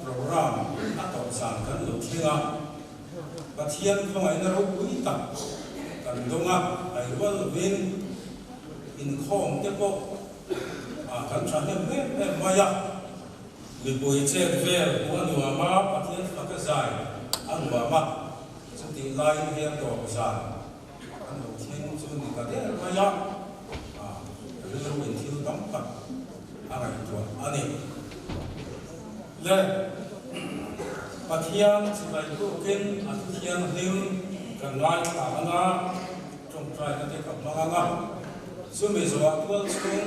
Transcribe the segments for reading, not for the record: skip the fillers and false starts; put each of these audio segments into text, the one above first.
program atau sangkan lukian batian kemai naruh kita kan donga aiwal win in kong tepo kan cahaya maya lebih cek ver bukan wama batian pakai zai an wama seperti lain yang doa besar kan lukian cuma dikatakan maya lalu itu tempatอะไรตัวอันนี้และปัจจัยสิ่งใดก็เป็นอันที่ยังเลี้ยงกันไว้ต่างกันจงใจกันที่กับมังงะซึ่งมีส่วนตัวซึ่ง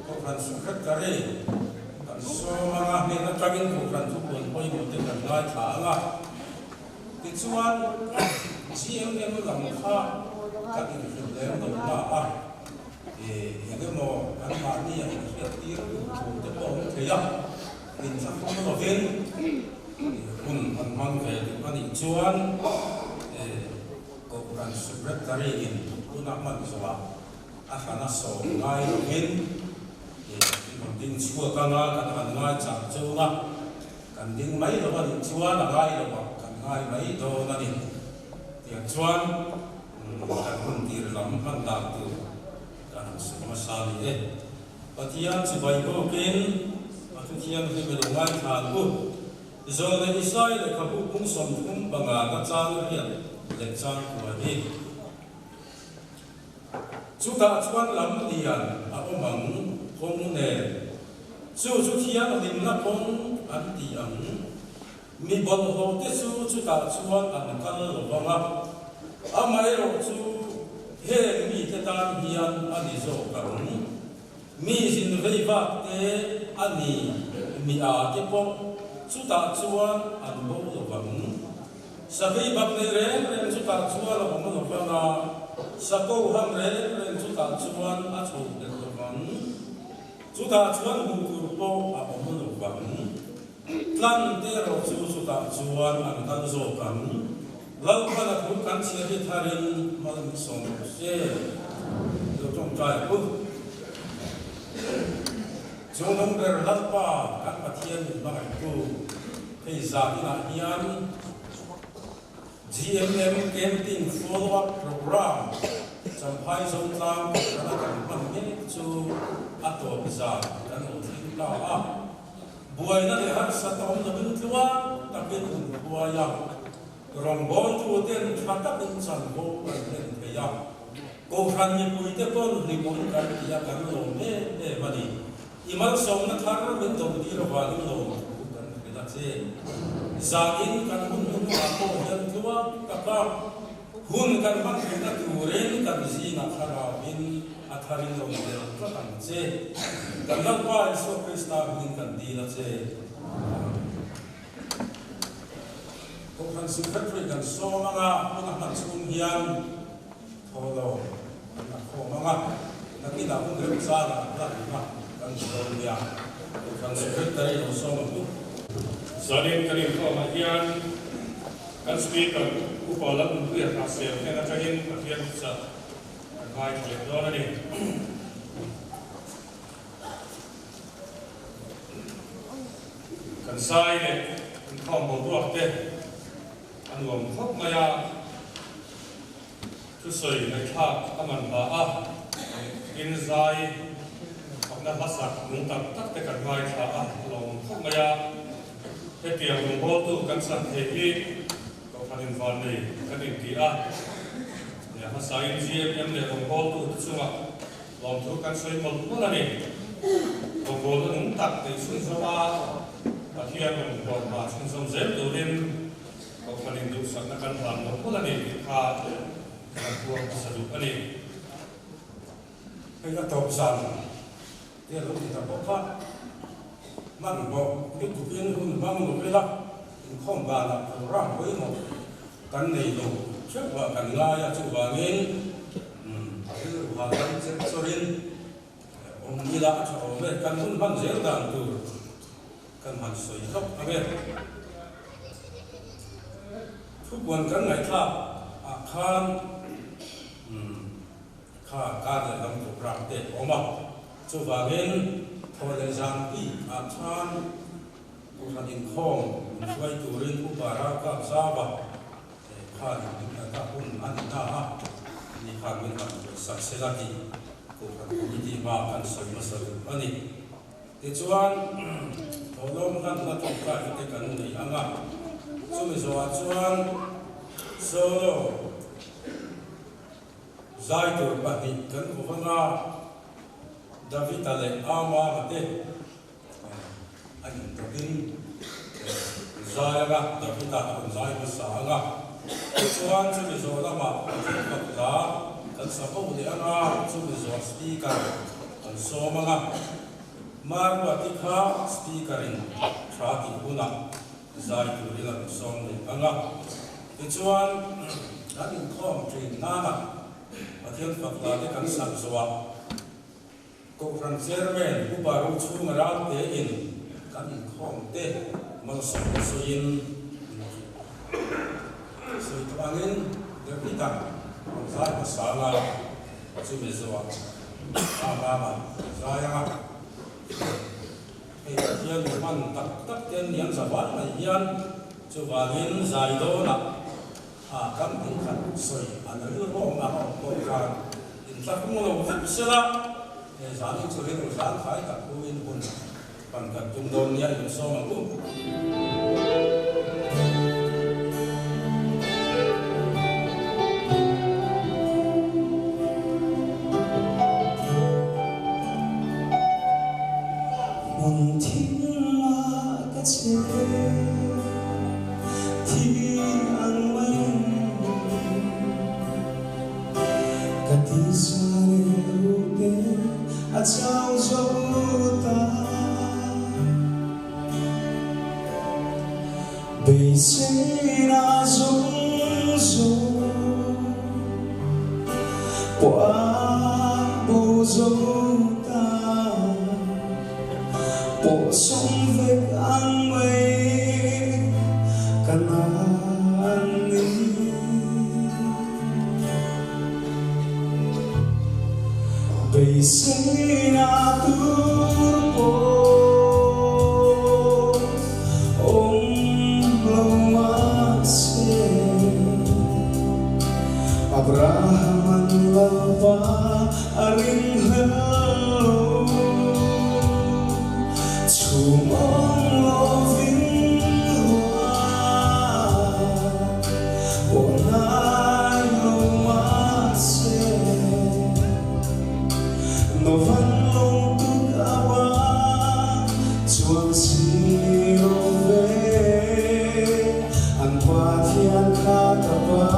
พวกเราสุขกันเลยกันสมังงะมีนักการเงินพวกเราทุกคนพอยหมดที่กันไว้ต่างกันติดส่วนที่ยังเลี้ยงหลังข้ากันที่สุดแล้วตัวน่ะอย่างที่โมอันมานี่อย่างที่ที่ถูกจะบอกเทียบเป็นสังคมเราเป็นคุณมันมังเกิดมันอีกชวนก็การสุขภาพดีคุณนักมันสวะอาหารส่งง่ายเราเป็นคนดิ้งชัวกันกันหันง่ายจากชัวกันดิ้งไม่เราเป็นชัวง่ายเรากันง่ายไม่โดนนั่นเองอย่างชวนกันคนที่ลำพันดาวตัวmasalah ini, patian sebaik mungkin, patian lebih berdoa tahu. Zola Israel kabu pun sombong bangga kacang rian, lecang kuali. Sudah cuan lam dian, apa mang pongune. Sudah tiang limna pong antiang. Mi bon hote sudah cuan angkal lobang. Amai roju. He mi tetan hian ani zo karun mi sin vei va te ani mi a te po chuta chuan an bo lo bang sa vei bak ne re chuta chuan lo mo lo bang sa ko ham re chuta chuan a chu de lo bang chuta chuan hu ku po a mo lo bang tlan te ro chuta chuan an kan zo kan lalu pada bukan siapa tarin malam song se, jom cai pun, jom berlapa kan patian bangai tu, hezakina hian, GMM camping follow up program, sampai sontang kerana kan pemik tu atau besar dan utin lah, buaya ni harus satu orang lebih tua, tapi buaya rombong tu ten kata insan bo ten kaya ko khanni puite pon ribon kan dia kan lo me mani imal som na thar ben to di ro ba ni lo kan keda che zain kan hun ko yan tua kapa hun kan man keda tu ren kan zi na thara bin atharin lo de ka kan che kan na pa so krista bin kan di na che Bukan secretary dan so mga pangatasun hiyan tolo ako mga nakita kong grebsara kan so niya bukan secretary dan so mga saling kalim ko mahiyan kan speaker upalang kuya kasya kaya nakahin mahiyan sa kahit kolektor ni kan say kan kombo brote anh gồm khóc maya cứ soi này khác các bạn bà in dài hoặc là bắt sạc muốn tập tất cả các bài thà lòng khóc maya cái tiền đồng hồ tu căn sản thế hi có phần hình phản này cái định kỳ nhà phát sai in GMM để đồng hồ tu tự chung lòng thu căn soi một lúc là này đồng hồ tu muốn tập để xuân sao và khi anh đồng hồ mà xuân xong dễ đầu tiên kau paling dosa nak kan ram nak pula ni ha tuan sadu ani kita tahu pesan dia lu kita bawa man bawa itu pun pun bangun bela không ba là ram với một kan này lu coba kan laya coba ngin itu kan sorin ila coba kan pun ban zel dan tu kan han soi kap abeทุกวันกันไหนข้าอาคารข้าการเงินถูกปรับเด็กออกมาสุภาพเงินพอจะจำที่อาคารก Kuhan in Kong, Sway Turin, Ubaraka, Saba, Khan, Kapun, Anita, Nikan, Saxelati, Kuhan, Idima, and Samasal, Money. It's one, although not to try to take a new Anga. So is one solo Zaitu, Bati, Kanuvana, David Ale, Ama, Mate. Anh tập tin dài là tập tin đạt còn dài mà sáng à cho anh cho bây giờ là mà tập giá cần sắp bốc để anh cho bây giờ speaker cần số mà và tích ha speakerin trả tiền của nó dài từ đi là số để anh thì cho anh không chuyện nào mà thiên phật là cái cần sắp số cục răng chairman của bà rung chung ra để in kan khom te mal so in so to angin de pita sai ma sala chu me zo ma sai e hian man tak ten nian sa wa mai hian chu wangin zai do na kam tin khan soi an ru ro ma ko ka in ta kum lo vip sela e zani chu rin zan khai ta ku in bun Pangkat tungdon niya yung soma ko. Munting makatse ti ang mayon katisare rute at sao zota bây giờ na giống giống qua bộ dấu ta bộ sống về anh mây cần anh đi bây giờ na tu Abraham ang lapa aring halo Tumong loving luwa Bonay lumase Novan long tukaba Tuang sinirove Ang patian kataba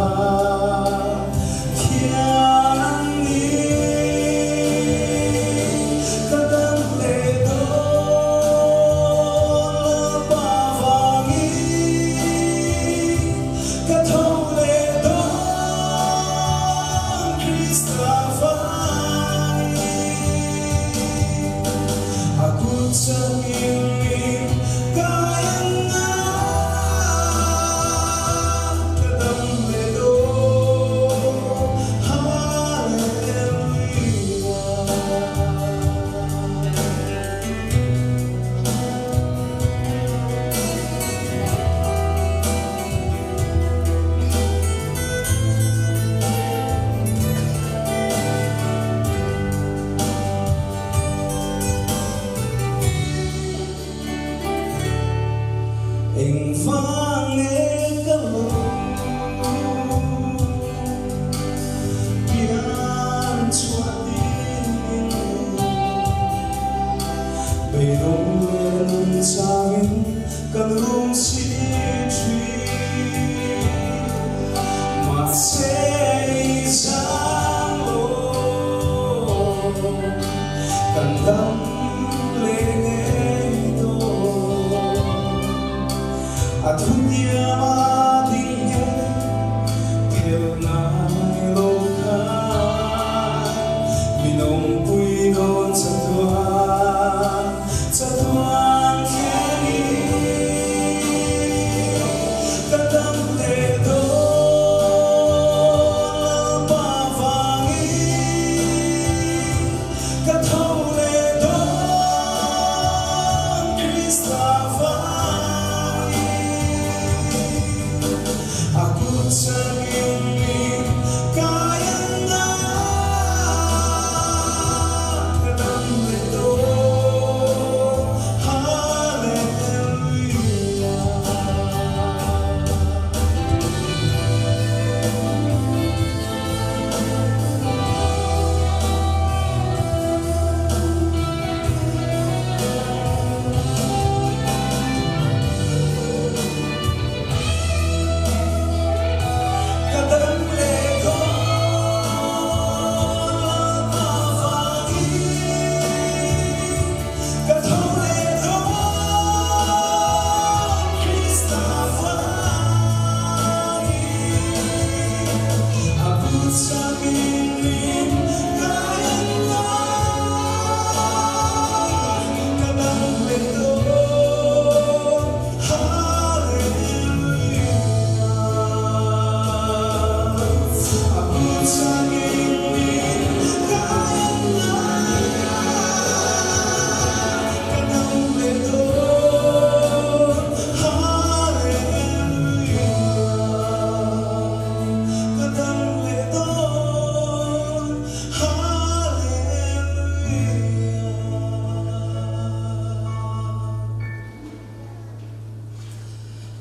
Mustafa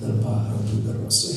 Nalpa rogi berwasi.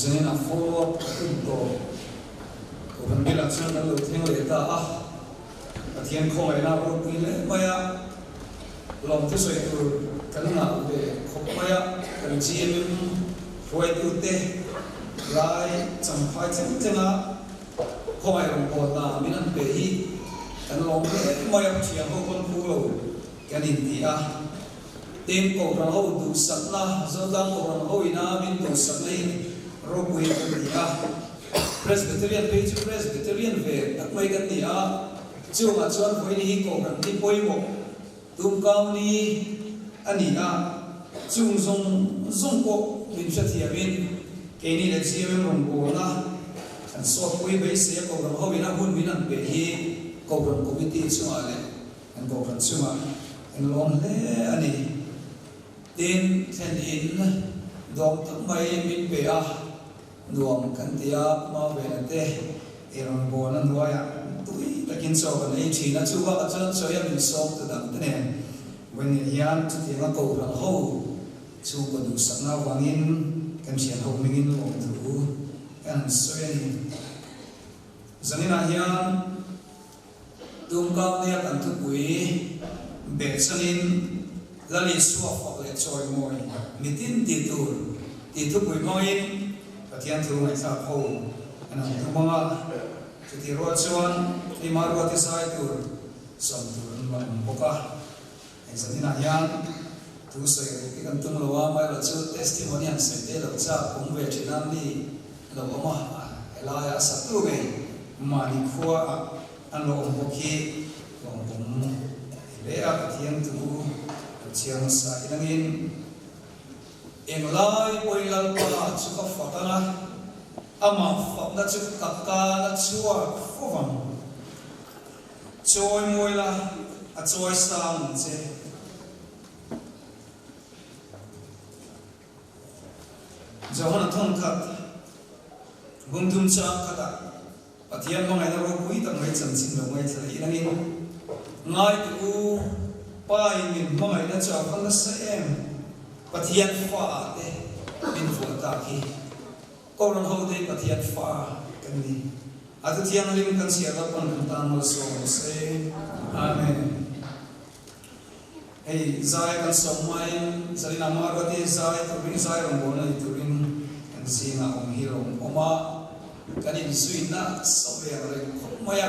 Zeng a follow up ko kan bila chang lo theng le ta a thian kho ai na ro pi le maya lom te soi tu kan na be kho maya kan chin roi tu te lai chẳng phải chẳng chẳng á không ai đồng bộ na mình ăn bể hi cái lòng cái mọi người chuyện không con phu lâu cái gì thì à tên cổ rằng hậu đủ sẵn là do đang cổ rằng hậu ina mình đủ sẵn này rồi quên cái gì à Presbyterian page Presbyterian về các mấy cái gì à chưa mà chọn với đi cổ rằng đi bôi một tung cao đi anh đi à chung dùng cổ mình sẽ thiệt mình cái này là chỉ mình đồng bộ na anh so với bây giờ cổ rằng hậu ina hun mình ăn bể hi cổ rằng committee chung à anh cổ rằng chung à anh lòng lẽ anh đi tin thành in dòng thằng mày mình về à nuông căn tia mà về là thế em buồn anh nói à tụi ta kinh sau cái này chỉ là chú ba chân sau em mình sống từ đằng thế này when hiền chú thì nó cầu rằng hậu chú có đủ sắc nào vang in cái chuyện hậu mình in lòng thú anh xuyên cho nên là hiền tung cao tia cần thức quý bể cho nên là lý số học lệ trôi môi mitin ti tu bui môi và thiên thu ngày sau hậu anh em thu mga chú thì rồi chuan thì mà rồi thì sai tu sống tu mà boka anh sẽ đi nào yang tu soi cái căn tung lâu mà là chú testimonial sẽ để lâu cha cũng về Việt Nam đi lâu mà là ya sát tu về mà đi khoa anh lâu ông boki ông cũng lẽ à thiên tu chiang sa inangin em lai boi lal pa chu ka fatanga ama fam na chu kakka na chua fowang choi moi la a choi sang che johana thong khat bundum cha khata pathian mangai na ro pui tang mai chan chin lo mai chai inangin ngai tu pai min mangai na cha phang na sa em pathian fa te min fu ta ki ko ron ho te pathian fa kan ni atu thiang lim kan sia la pon kan ta mo so se amen hey zai kan som mai salina ma ro te zai to bin zai ron bo na tu bin kan si na om hi rom oma kan in sui na so ve re mo ya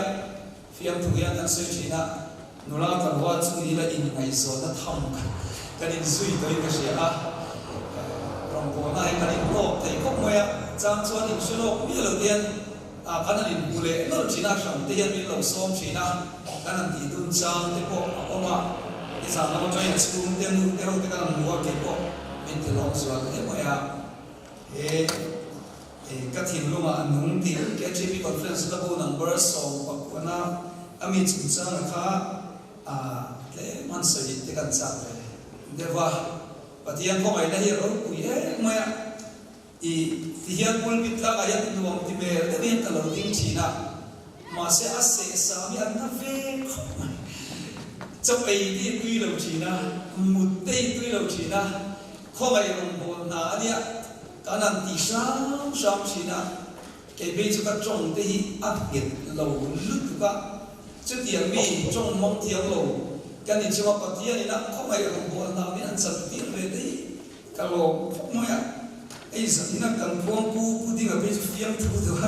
fiam tu ya kan se chi na nula kan wa chu ni la in ngai so na tham kan in sui toi ka sia a rong ko na kan in lo te ko mo ya chang chuan in su lo mi lo tian a kan in bule lo chi na sam te yan mi lo som chi na kan an ti dun chang te ko o ma i sa na mo choi chu te nu te ro te kan mu wa ke ko min te lo so te mo ya e ka thin lu ma nung ti ke gp conference la bu number so pa ko na ami chu chang kha a le man so te kan cha le dewa patian ko mai la hi ro ku ye mo ya i tihian pul bit la ga ya tu wong ti ber te ben ta lo ding chi na ma se a se sa mi an na ve cho ai đi quy lâu chỉ na một tây quy lâu chỉ na không ai đồng bộ na đi cả năm tỷ sáng chỉ na cái bây giờ các trong tây áp hiện lâu lướt các chứ tiền mi trong mong tiền lâu cái này chỉ mà bắt tiền na không ai đồng bộ na đi ăn sạch tiền về đấy cái lâu không ai ấy giờ na cần buông bu đi mà bây giờ phiền thu được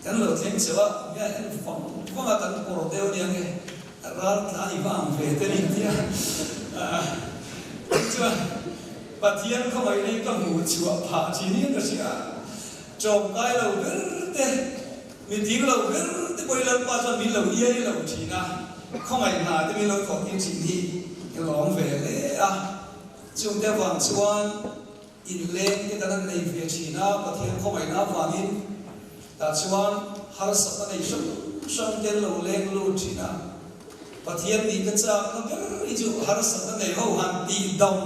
cái lâu thêm chưa cái anh phòng là cần cổ đeo đi nghe ra thà đi vàng về tới đi kia chưa bà thiên không phải đây có ngủ chùa phá chỉ niên đó chứ à trồng cái lầu vứt thế mình tiếng lầu vứt thế bây giờ qua cho mình lầu yên lầu chỉ na không phải là thế mình lầu có tiếng chỉ đi cái lóng về đấy à chúng ta vàng chuan in lên cái cái này về chỉ na bà thiên không phải na vàng in ta chuan har sắp này sông cái lầu lên lầu chỉ na pathian ni ka cha na ber i ju har sa nei ho han ti dom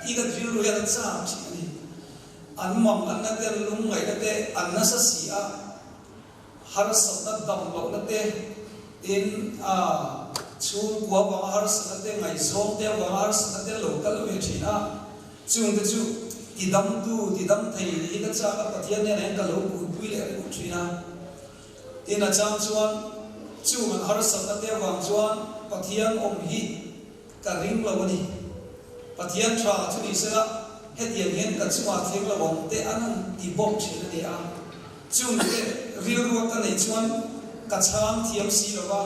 i ka ju ru ya cha chi ni an mong an na te lung ngai na te an na sa si a har sa na dom lo na te in a chu kwa ba har sa na te ngai zong te ba har sa na te lo ka lo chi na chung te chu ti dam thei i ka cha ka pathian ne ka lo ku pui le ku chi na in a chang chuan chú mình har sắp tới tiêu vàng chuan pathian om hi cả ring lâu đi pathian tra chú đi sẽ hết hiện hiện cả chúng ta thấy là bọn tệ ăn đi bốc chỉ là để ăn chúng cái riêu ruột cái này chúng cả sáng thiêm xí là ba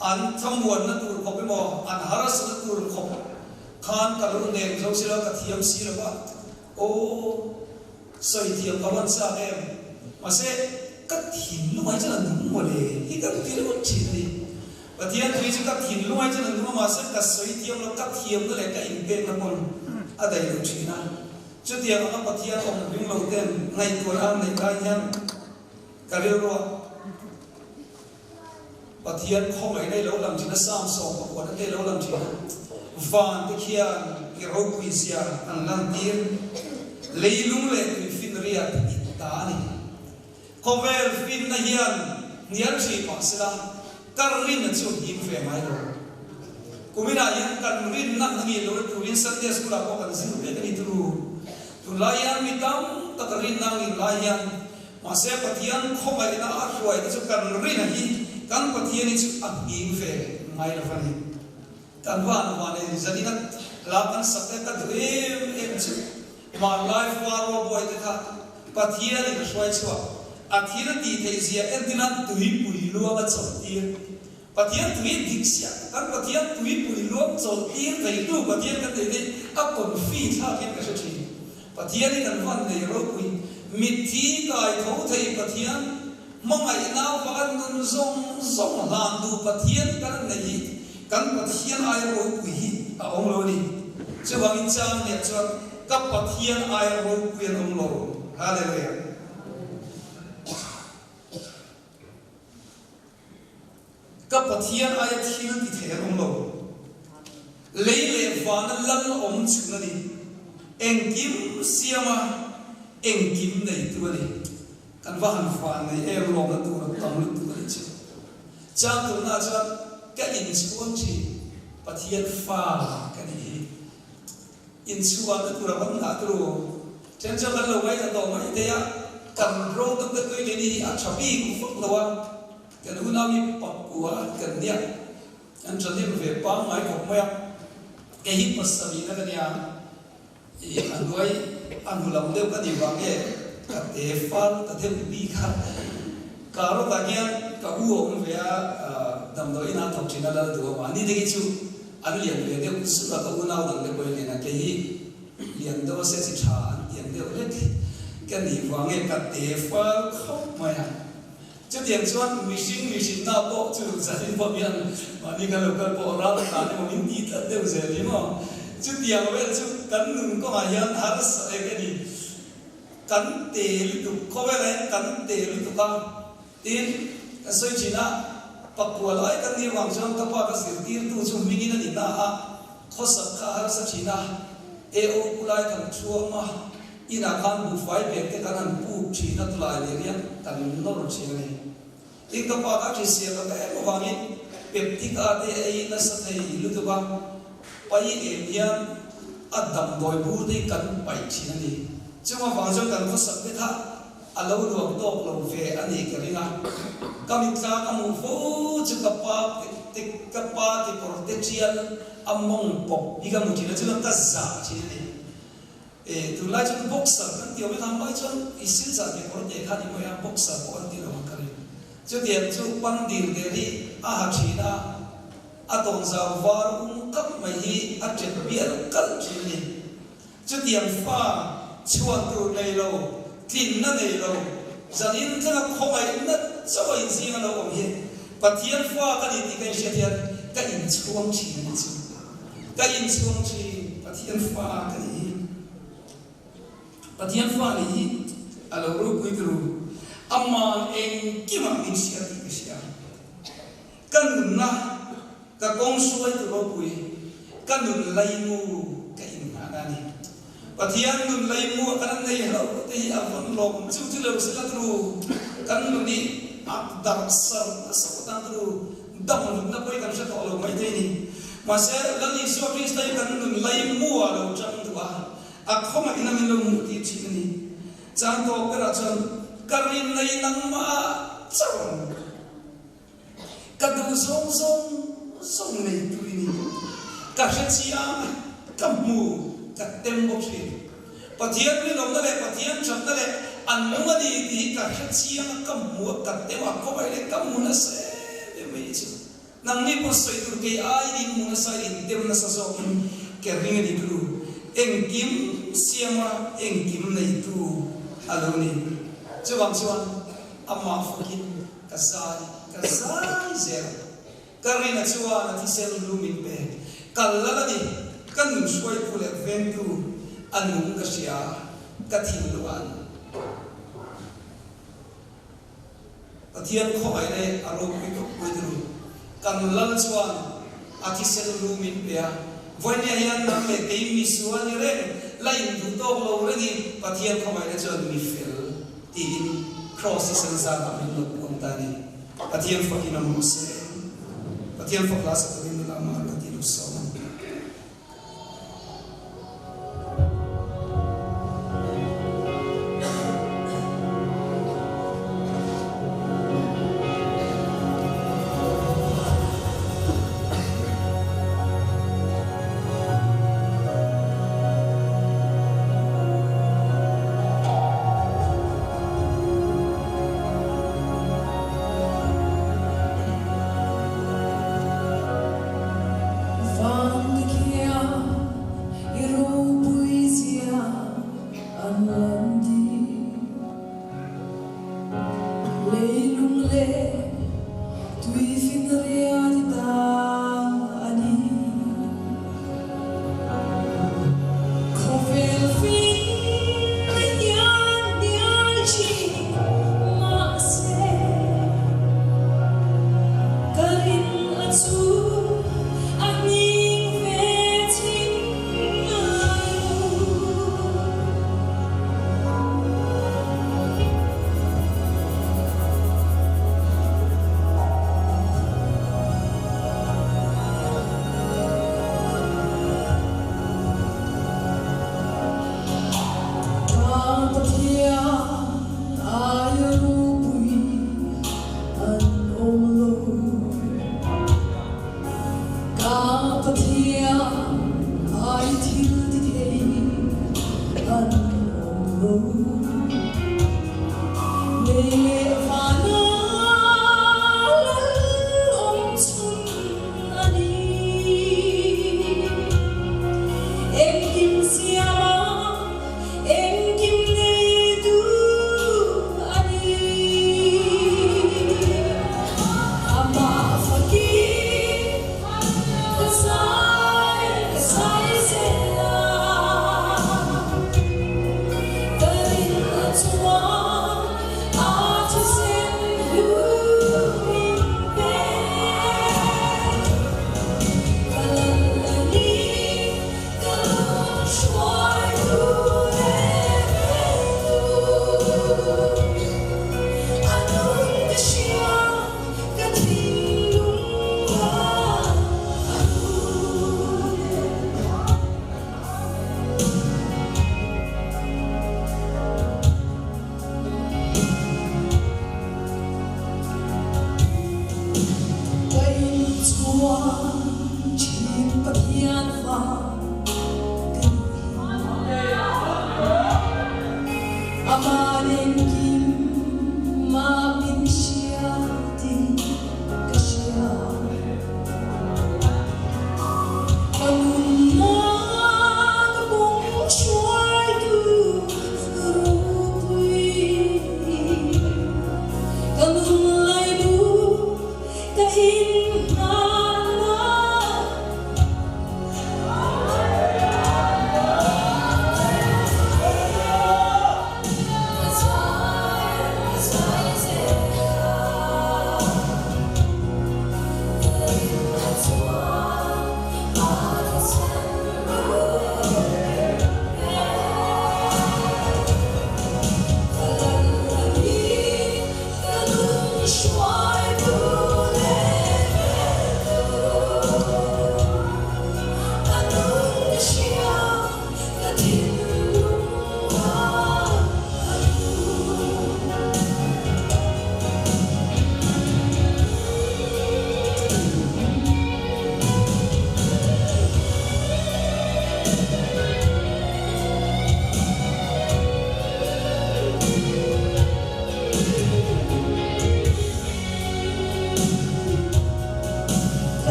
ăn thăm buồn nó tụt khóc cái mò ăn haras nó tụt khóc khan cả lúc này rồi xí là cả thiêm xí là ba ô sợi thiêm các bạn sao em mà sẽ cắt thìn lúc ấy cho là đúng một đề thì cắt thìn lúc chỉ đi và thiêm thì chúng cắt thìn lúc ấy cho là đúng mà sẽ cắt sợi thiêm nó cắt thiêm nó lại cái in bên nó còn ở đây là chuyện nào trước tiên nó bắt thiêm ông những lâu tiền ngày tuổi ăn này cái nhang cái điều đó và thiêm không phải đây lâu làm chỉ là sam song và đây lâu làm chỉ là van cái kia cái râu quỳ xia ăn làm tiền lấy lung lệ thì phim riêng ta này có vẻ phim này hiền nhớ gì mà sẽ là cái riêng là chuyện hiếm về mai rồi cũng biết là những cái riêng nặng như rồi tụi riêng sáng nay school có cần xin về cái đi tụi lại ăn mi tâm tất cả riêng nặng như lại ăn mà sẽ bắt hiền không phải là ăn rồi thì cái riêng này kan pathian ni chu hiếm về mai là phần kan van này jadi kan là kan sakte ka em chu mà life war boy te kha pathian ni shoi chu athira ti thei zia endinan tui pui luwa ka chot ti pathian tui diksia kan pathian tui pui luwa chot ti thei tu pathian ka te apon fi tha ken ka chi pathian ni kan van nei ro pui mithi kai tho thei pathian mong ai nào và ăn ngon rong làm đủ pathian cái này kan pathian ai rồi quý ông lo đi chứ bằng in trang này cho các pathian ai rồi quyền ông lo hallelujah các pathian ai thiên thì thế ông lo lấy lệ ván lăn ông chừng này anh kim siama anh kim này tu này kan van fan này em lo nó tu tam lu tu này chứ cha tu na cha cái in chuan chi pathian pha cái này in chuan nó tu ra vẫn ngã tu chân cho cái lâu mấy thằng đầu mấy thế á cầm rô tu cái này đi à chabi cũng phật lâu à cái nó nào mi bọc của cái này anh cho nên về bám máy của mẹ cái hít bớt sợi nó cái này anh nói anh làm đều cái gì vàng ấy cái tế phan cái thêm bị khát cả lúc ta nghe cả uống về đầm đôi na thọc chỉ là được mà đi đây chú anh liền về đều sự là cái uống nào đầm để quay lại là cái liền đó sẽ chỉ trả liền đều hết cái gì vàng ấy cái tế phan không mà chứ tiền chuan mình xin nào bộ chú gia đình bọn mình mà đi cái lúc cái bộ ra là để mà mình đi tận đều dễ đi mà chứ tiền về chú cắn ngừng có mà hiện hả sợ cái gì cắn tê lụt có vẻ này cắn tê lụt cao tin cái soi chỉ na bạc của lại cắn đi hoàng trong các bạn cái sự tin tu chung mình như thế nào khó sợ khá sợ chỉ na eo kulai thằng chuông mà ina kan bu fai be ke kan bu chi na tulai le rian kan no ro chi ne tin các bạn chỉ xem là cái mà vàng ấy peptic a de ai na sa thei lu tu ba pai em yan adam boy bu de kan pai chi na ni chúng ta vàng trong cần có sẵn cái thà lâu rồi tốt lâu về anh ấy cái này các mình ra các mùng phố chứ các ba thì còn tết chiên âm mong bọc đi các mùng chỉ là chúng ta giả chỉ này từ lại chúng bốc sở các tiểu với tham nói cho ý xin giả thì còn để khai những người bốc sở có anh tiểu bằng cái này chứ tiền chú ban điều để đi chỉ là tổng giáo vào cấp mấy hi chuyện biển cẩn chỉ này chứ tiền pha chuan tu này lâu tin nó này lâu giờ in thế là không phải nó cho in gì mà lâu ông hiện và thiên pha cái gì thì cái gì thiên cái in chuông chỉ này chứ cái in chuông chỉ và thiên pha cái gì và thiên pha này alo ru quý tu amma em kim mà mình sẽ thì cái gì cái nụ na cái công suy tu ru quý cái nụ lấy mu cái in na này và thiên nun lấy mua cái này là cái phần lòng chú chú lâu sẽ là tru cái nun đi đặc sản sao tăng tru đâm nun nó quay cái sẽ thọ lòng mấy thế này mà sẽ lần này số Christ cái nun lấy mua lâu chẳng được không phải là mình lòng một tí chỉ này chẳng có cái là chẳng cái này lấy năng mà chẳng cái đồ sông này tụi này cái sẽ chia cái mù cái tem bốc xì pathian ni lom dale pathian cham dale anunga di di ka khachiang ka mu ka te wa ko bai le ka mu na se de mai chu nang ni po soi tur ke ai di mu na sai in tem na sa so ke ring di kru eng kim siama eng kim nei tu aloni chuwang chuan amma fakin kasai zera karina chuan ati sel lumin pe kallala ni kan suai pule ventu anung kasia kathil luan pathian kho ai le aro pi ko kuidru kan lal chuan ati sel lumin pe voinia yan nam le te mi suan re lain du to lo re ni pathian kho ai le chuan mi fel ti cross is sa ka min lo pon ta ni pathian fakin am se pathian fa class ko din la ma ka ti lu so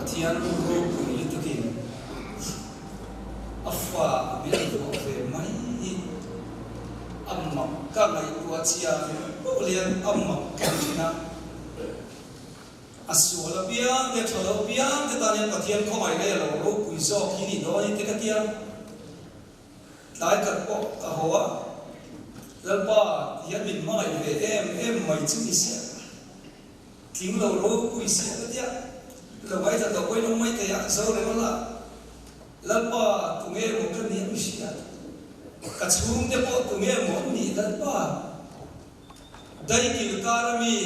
pathian ro pui tu kin afa bian do ve mai amma ka ngai tua chia lian amma kanina asula biang de thalo biang de tanian pathian ko mai le lo ro pui so kini do ni te ka tia lai ka ko ka hoa lalpa hian min mai ve em mai chu ni sia ting lo ro pui sia ka tia lo vai ta do koi no mai te ya zo le ma la lalpa tu nge mo ka ni mu sia ka chung de po tu nge mo ni lalpa dai ki karami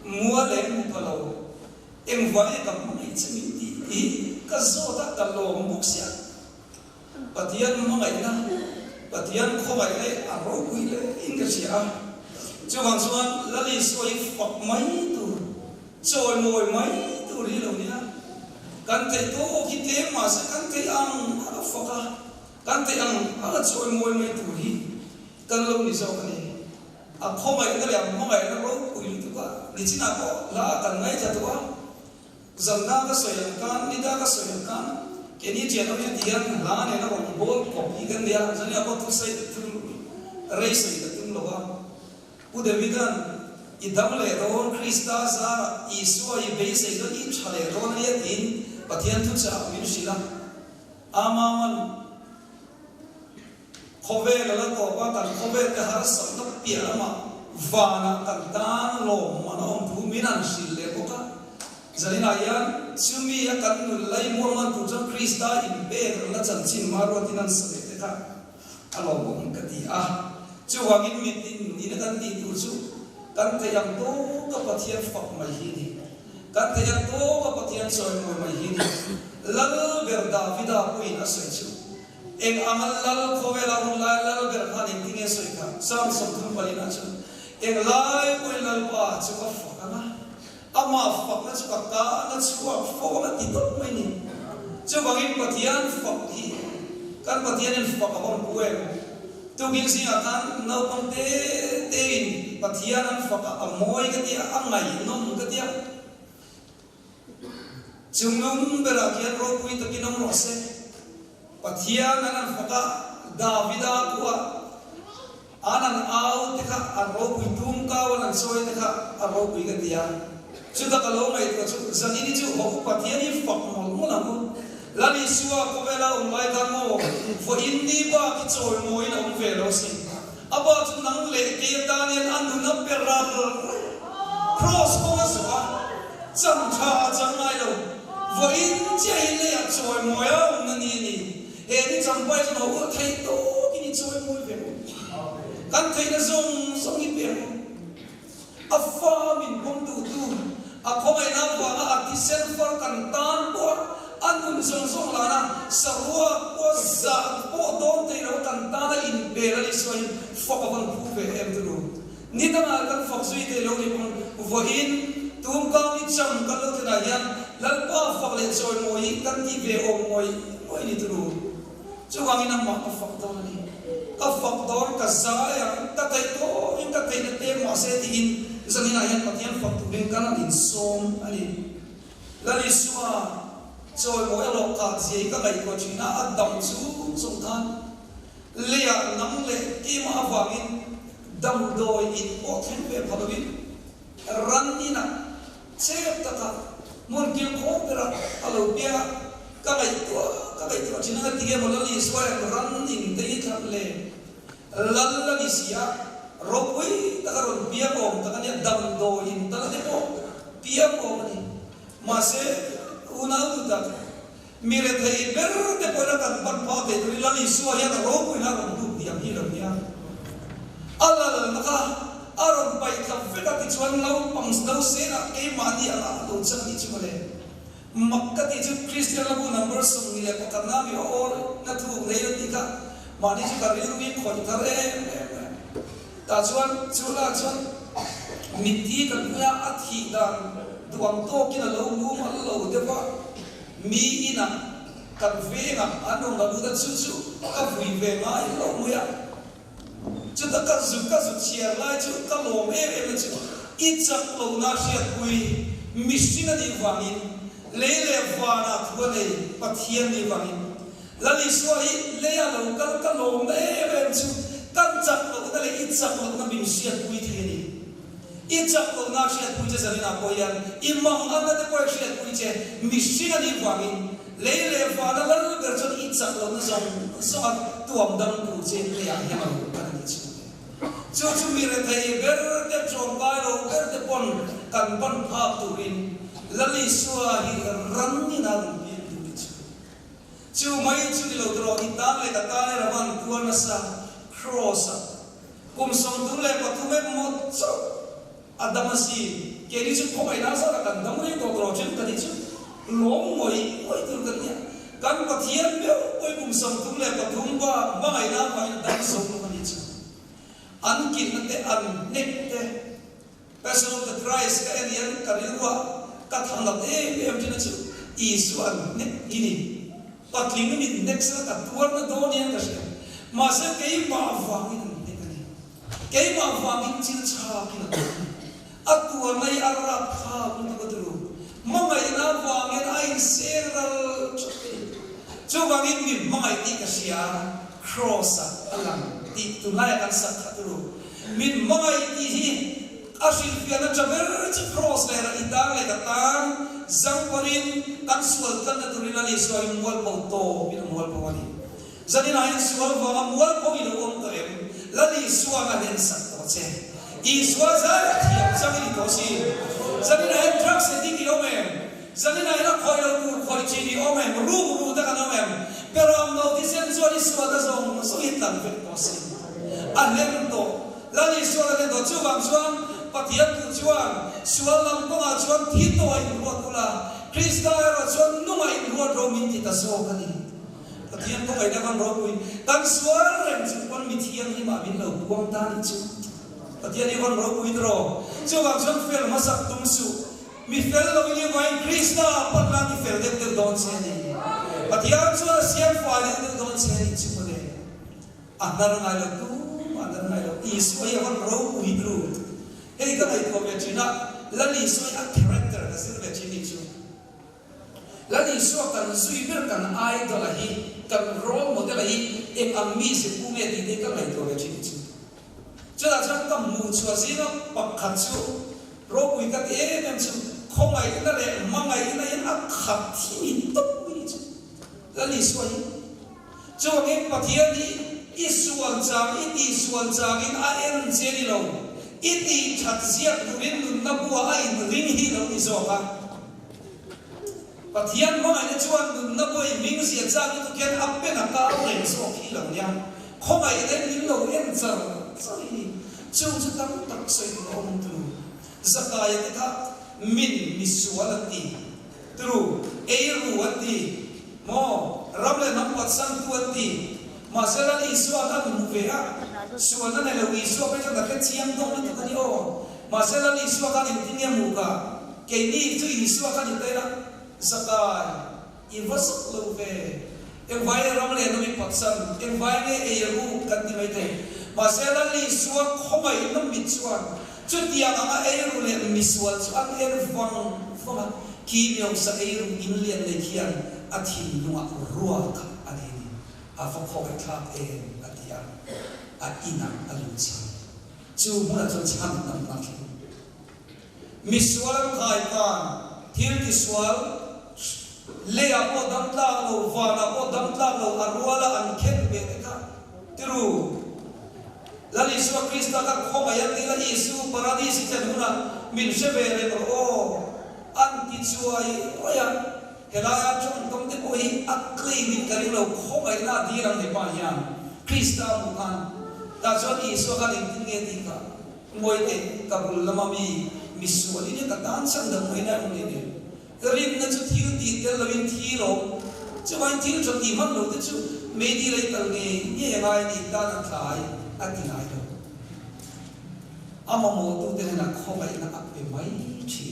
mua lem ka lo em vai ka mai chu ni ti ka zo ta ka lo mu sia pathian mo ngai na pathian kho ngai le a ro pui le in ka sia chu wang suan lali soi fak mai tu choi moi mai tu ri lo nia kan te to ki te ma sa kan te ang a faka kan te ang a choi moi mai tu hi kan lo ni so kan ni a kho mai na le mo ngai na ro pui tu ka ni china ko la kan ngai ta tu a zamna ka soyan kan ni da ka soyan kan ke ni je no ni dian la ne na ro bol ko ki kan dia zani a ko tu sai tu rei sai tu lo wa u de vidan idam le ron Krista za Isu ai be sei do i chale ron ye tin pathian thu cha min sila amaman khove la ko pa kan khove ka har sam to pia ma vana kan tan lo manom thu minan sil le ko ka zalina yan chumi ya kan nu lai mo man tu cha Krista in be la chan chin ma ro tinan sa te ka alo bom ka ti a chu wangin mi tin ni na kan ti tu chu kan te yang to ka pathian fak mai hi ni kan te yang to ka pathian soi moi mai hi ni lal ber davida kuin a soi chu eng amal lal khowela hun la lal ber khan ing tinge soi ka sam sam thum palina chu eng lai kuin lal pa chu ka fak na ama fak na chu ka ta na chu a fo na ti to mai ni chu wangin pathian fak hi kan pathian in fak ka bon puel tu gin sing akan no pang te in pathian an faka amoi ka tia angai nom ka tia chungum bera kian ro pui to kinom ro se pathian an faka davida kuwa anan au te ka ro pui tum ka wan soi te ka ro pui ka tia chu ta ka lo mai to chu zani ni chu ho pathian ni fak mo mo na mo lani suwa ko vela mai ka mo fo indi ba ki choi moi na um ve lo si aba chu nang le ke daniel anu na perar cross ko sa cham tha chang ai lo vo in che le ya choi moi a na ni ni e ni cham pai chu ho thai to ki ni choi moi ve kan thai na zong song ni pe a fa min bom tu a ko mai na wa a ti sen for kan tan po anun song song la na sarua po za po don te ro kan ta na in be la li so fok van pu ve em tu ni ta na kan fok sui te lo ni pon vo in tum ka ni cham ka lo te na yan lal pa fok le choi moi kan ti ve o moi ni tu chu wang ina ma ka fok don ni ka fok don ka za ya ta tai to in ta tai na te ma se ti in zani na yan pathian fok tu ben kan in som ani la li suwa choi mo lo ka ji ka lai ko china adam chu song than lia nang le ki ma awangin dam doi in o then ve phabin ran ina chep ta ka mon kil ko pera alo pia ka lai to china ti ge mo lo li swa ran ning te thap le lal la ni sia ro pui ta ka ro pia ko ta ka ni dam doi in ta ne ko pia ko ni ma se una duda mire thei ber de pora kan pan pa de lali suwa ya ro ko na ro du diam hi ro ya ala na ka aron pai ka feta ti chuan lau pang dau se na ke ma ni ala lo chang ni chumale makka ti chu christian labu number sum ni le ka na mi or na thu le ti ka ma ni chu ka ri ni khoi thar ta chuan chula chuan miti kan ya athi dan duam to kina lo mu ma lo de ba mi ina kan venga anong ga buda chu ka vui ve mai lo mu ya chu ta ka zu chia lai chu ka lo me chu i chak lo na sia kui mi sina di wangin le vana thua nei pathian ni wangin lali suai le ya lo kan lo me em chu kan chak lo na le i chak lo na min sia pui the ni i chak lo na sia pui che zanina ko yan imam ana de ko sia pui che mi sia ni wangin le vana lal ber chon i chak lo na so tuam dam ku che le ya ya lo kan ni chu chu mi re thai ber de chom ba lo ber de pon kan pon pha turin lali suwa hi ran ni na chu mai chu lo tro itam le ta ta le ran kuan sa cross kum som tu le pa tu me mo so adamasi ke ri chu ko mai na sa kan dam ri to tro chen ka ni chu long moi tu kan ya kan pa thian me oi kum som tu le pa thum ba mai na mai dam som ka ni chu an kin na te an nek te person of the Christ ka elian ka rilwa ka thang la em chen chu isu an nek ini patling ni next na tuar na do niyan kasi masa kay maafangin ni kani kay maafangin chin cha kin at tuar na arap ha kung tagduro mga inafangin ay seral chubangin ni mga iti kasya cross alam ti tunay kan sa tagduro min mga iti asil fiya na chaber cross na itang le katang zangparin kan sual kan na turin ali sual mual pau to mual pau ali jadi na hin sual va mual pau ino om tarem lali sual na hen sak to che I sual za thiam chang ni to si jadi na hin truck se di ki omem jadi na ina khoi lo ku khoi chi ni omem ru ta kan omem pero am no di sen sual ni sual da zong so hitam ve to si alem to lali sual na to chu bang sual patiat tu chuan sual lam ko nga chuan thi to ai ro kula krista ro chuan nu mai ro ro min ti ta so kani patiat ko ai da kan ro kuin tan sual rem chu kon mi thiang ni ma min lo buang ta ni chu patiat ni kon ro kuin ro chu bang chuan fel ma sak tum su mi fel lo ni vai krista pat la ni fel de don se ni patiat chuan siam fa de don se ni chu ko de anar ngai lo tu anar ngai lo is oi kon ro kuin ro hey ka ai ko me china lali soi a character ka sir be chini chu lali so kan sui ber kan idol hi kan role model hi em ammi se pu me di de ka mai ko be chini chu chela chang kam mu chu zina pakhat chu ro pui ka e em chu khomai na le mangai na yan a khat thi to ni chu lali soi chu nge pathia ni isual chang in a en jeli lo iti chat ziak durin nun na bua ai ring hi lo ni zo ka pathian mo ai chuan nun na boi ming sia chang tu ken appe na ka le so khi lo nya khomai de nin lo en chang sai chung chu tam tak sai lo om tu zakaya ta min misualati tru eiru ati mo ramle nam wat sang tu ati masala iswa ka mu ve ha suana na lo iswa pe ka ka chiang dong ni ka ni o masala iswa ka ni tin ya mu ka ke ni tu iswa ka ni te na sakai i was lo ve e vai ramle no mi patsan e vai ne e ru kan ni mai te masala iswa khomai no mi chuan chu tia ma e ru le mi sual chu an e ru fong ki mi sa e ru in lian le khian athi lunga ruwa ka ani a fa kho ka tha e atia a ina aluchi chu ma chu chan nam na ki misual khai ka thil ki swal le a po dam tla lo va na po dam tla lo arwala an khen be ka tiru lali su krista ka khoma ya ti la isu paradisi chanuna min shebe re o an ti chuai oya helaya chung tom te ko hi akli min kari lo khoma ina di ram ne pa ya krista mu kan ta so isu ka ding ting e ti ka moi te ka bul lama mi misu ali ne ka tan sang da moi na ni ne rin na chu thiu ti tel lo in thi lo chu mai thi chu ti man lo te chu me di lai kal nge ni ngai ni ta na thai ati ngai lo ama mo tu te na khoma ina ape mai chi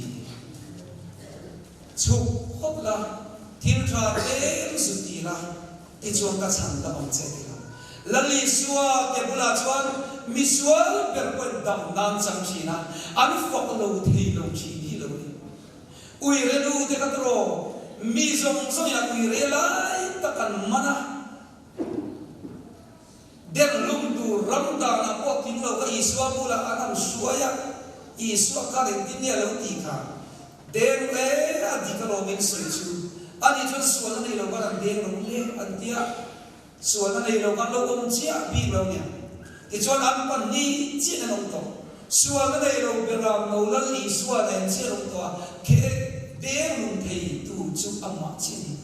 chu hop la thil tra te su ti la ti chu ka chan da bang che ti la lali suwa ke bula chuan misual per ko dam nan chang chi na an fok lo thi lo chi ni lo ui renu te katro mi zong zong ya ui relai takan mana den lum tu ramda na ko tin lo ka iswa bula anam suaya iswa ka le tin ya lo ti ka den le adikalo min soi chu ani chon suala nei lo ka den lo le antia suala nei lo ka lo om chia bi lo nya ti chon an pan ni chi na long to suala nei lo beram no la li suala en chi long to ke den lum thei tu chu amma chi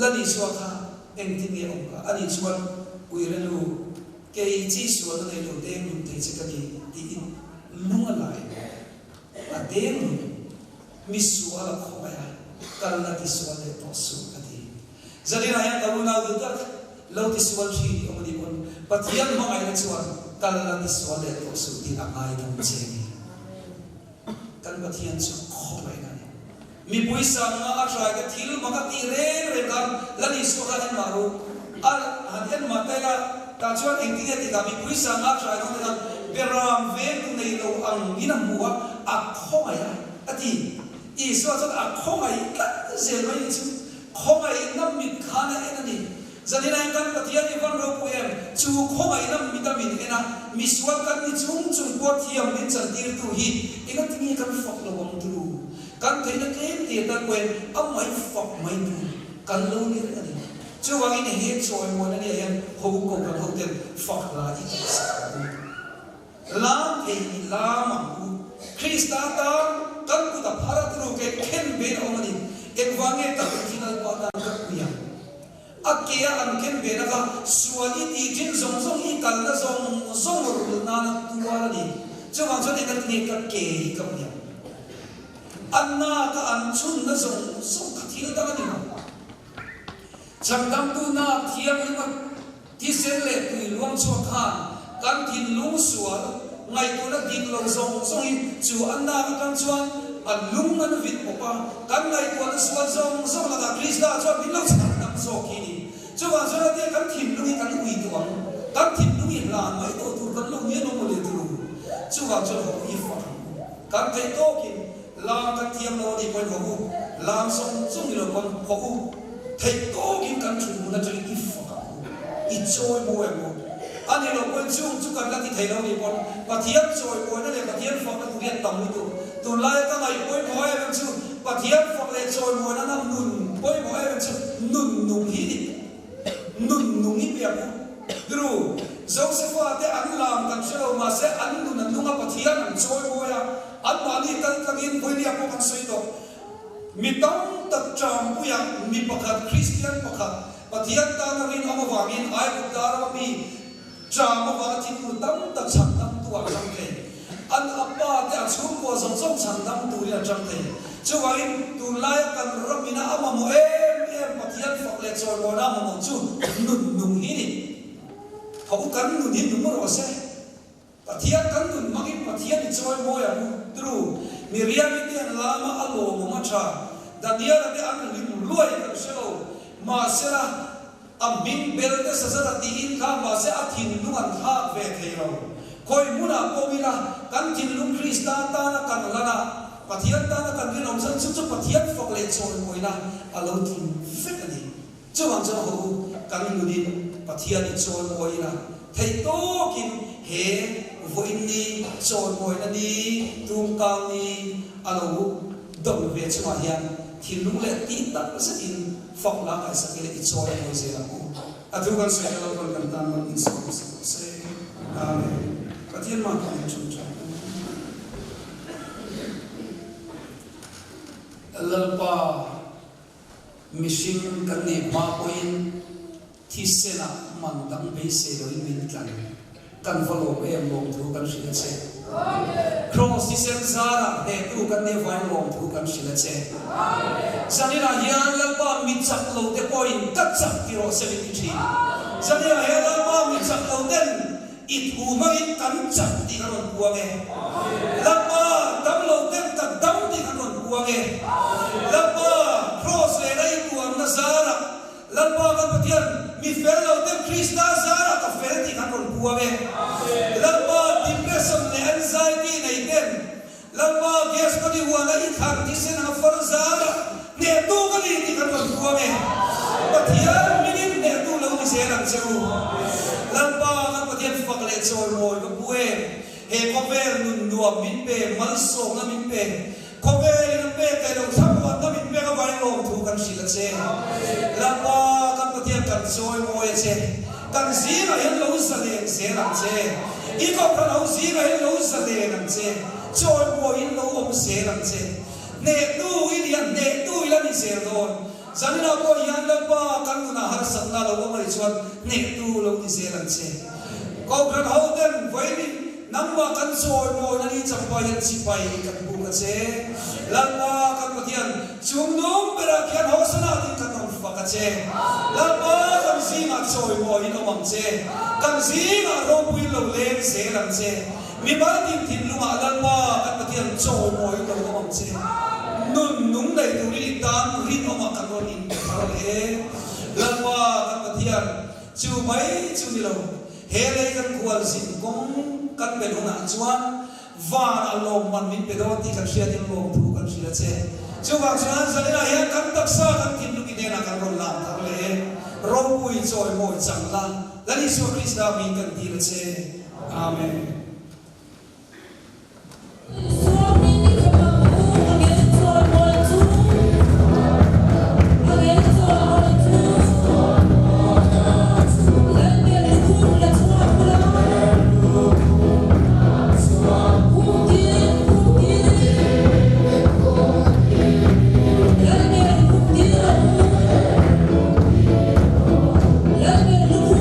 la ni suaka en tin ye om ka ani chon ui renu cái chỉ số này đầu tiên mình thấy chỉ cái gì thì luôn lại à đêm mình số là không phải cái là cái số này to số cái gì giờ đi này các bạn nào được cái lâu thì số gì ông đi con bắt hiện mà ai là số cái là cái số này to số thì là ai đang chơi cái bắt hiện số không phải cái mình bây giờ mà try cái thiếu mà cái tỷ lệ rồi cái là cái số cái mà rồi à hiện mà cái là ta cho anh kia thì kami quý sang áp trái không được beram về tu này lâu ang inam mua à không ai à thì ý số cho à không ai cắt dễ mấy chứ không ai nằm mít khana em này giờ này anh cần cái tiền văn rồi của em chú không ai nằm mít mít em na mít số cần mít chung qua thiam mít chân tiền tu hi em cái tiếng cần phật lâu ông tu cần thấy nó cái tiền ta quên ông mấy phật mấy tu cần lâu như thế này chú vang ini hết rồi mọi người em hùng cùng con hậu tiền phật là ít làm thì làm mà Christa ta cần cụ tập hara tu cái khen bên ông này em vang cái tập khi nào có đang gặp nhau akia an khen bên là suali ti trên zong zong i cần là zong zong rồi na tua đi chú vang cho nên cái kề cầm nhau anna ka an chun na zong zong cái gì đó đi chẳng đam tu na thiam ima thi sen le tui luang chua khan kan thin lung sual ngai tu na din lo zong zong in chu anna ka kan chuan an lung an vit popa kan ngai tu an sual zong zong la ka krista chuan bin lo chang dam zo ki ni chu wa zo na te kan thin lung kan ui tu ang kan thin lung in la mai to tu kan lung ye no mo le tu chu wa zo ho i fa kan thei to kin lam kan thiam lo di poi ho lam song song lo kon ho thầy tô kim căn chủ muốn là chơi ít phật ít trôi mùi mùi anh ấy là quân chung chú cần là thì thầy đâu đi con và thiếp trôi mùi nó là và thiếp phật nó cũng điện tổng như tụ lại các ngày bôi mùi em chú và thiếp phật lại trôi mùi nó nằm nùn bôi mùi em chú nùn nùn hít đi nùn nùn hít bẹp đủ dẫu sẽ pha thế anh làm cần sẽ đâu mà sẽ anh nùn nùn nùn và thiếp trôi mùi à anh mà đi cần yên với điệp của anh suy tổ mi tông tập trạm của yang mi pakhat Christian pakhat pathian ta na rin ama wangin ai budar ma mi trạm ma wa tin ku tam tập cham tam tu a cham the an apa te a chum ko zong zong cham tam tu ri a cham the chu wangin tu lai kan ramina ama mo em pathian phok le choi mo na mo chu nun nung hi ni hau kan nun hi nung ro se pathian kan nun mangin pathian ni choi mo ya tru Miriam ini lama alo memaca Daniel ada an lim luai kan selo masera amin belde sazara diin ka mase athin lungan ha ve theiro koi muna komila kan tin lung Krista ta na kan lana pathian ta na kan rin om san chu pathian fok le choi moina alo tin fekani chuang cho ho kan lunin pathian ni choi moina thei to kin he voin ni choi moina ni tum kang ni alo dom ve chuma hian thil lung le ti ta sa in phok la ka sa kile i choi mo se la ku atu kan se la kon kan tan man in se amen pathian ma ka chu cha lalpa mission kan ni ma point thi se na man dang be se lo min kan follow em long thu kan shi che crossisen zara he tu kan ne vai long thu kan shi che sanira hian lalpa mi chak lo te point kat chak ti ro 73 sanira he lalpa mi chak lo den it hu ma in kan chak ti kan ron buang e lalpa dam lo den ta dam ti kan ron buang e lalpa cross le rai tu am na zara lalpa kan patian mi fel lo den Krista zara ka fel ti kan ron buang e lalpa depression le anxiety nei den lalpa gas kan ni wana i thang ti sen ha farzara ne tu kan ni ti kan ko me pathian minin ne tu lo ni se ram cheu lamba kan pathian fakle choi moi ko buwe he kover nun nuam min pe mal so na min pe kover in pe ka lo sam wa na min pe ka vai lo tu kan sila che lamba kan pathian kan choi moi che kan zira hen lo sa le se ram che i ko kan lo zira hen lo sa le ram che choi moi in lo om se ram che ne tu in yan ne tu ilan ni se don zanina ko yan lamba kan na har sanna lo ma ri chuan ne tu lo ni se ram che ko kan ho den vai ni namba kan choi moi na ni champa yan chi pai kan bu ka che lamba kan pathian chung nom bera kian ho sana tin kan on fa ka che lamba kan singa choi moi in omang che kan singa ro pui lo le se ram che mi ba tin tin lunga lamba kan pathian choi moi lo omang che nun nung dai tu ri tan ri oma kan ron in ka le lamba kan pathian chu mai chu ni lo he le kan kual sin kong kan pe na chuan van alom man min pe do ti kan sia tin lom tu kan sia che chu wa chuan zalina he kan tak sa kan tin lu ki de na kan ron la ta le ro pui choi moi chang la lani su krista mi kan ti le che amen. Let me look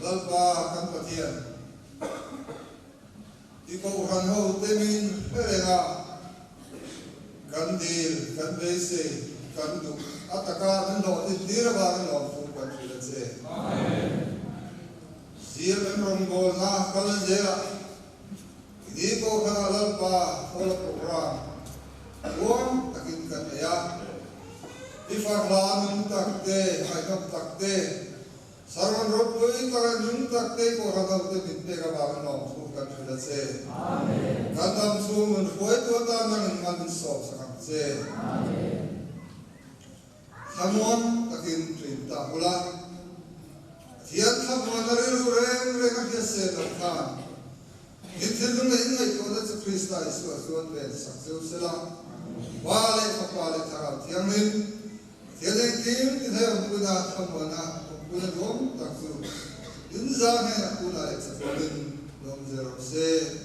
lalpa kan pathian iko han ho temin perenga kan dil kan beise kan du ataka men lo dira ba kan lo fu kan chile amen sir men rong bol na kan jera iko han lalpa hol program won takin kan ya Ifarlan takte, haikap takte, sarwan rotoi takan jung takte ko hagam te bitte ka bagan no sukan phila se. Amen. Kadam sumun koi to ta nang man so sakam se. Amen. Hamon takin trinta pula. Thiat thap manaril rem re ka se ta. Hithilung ngai to da Krista isu asuan be sakse sela. Wale kapale thakam thiangin Tiada kim kita punya kemana punya dom taksu. Inzahnya punya eksplorin dom zero se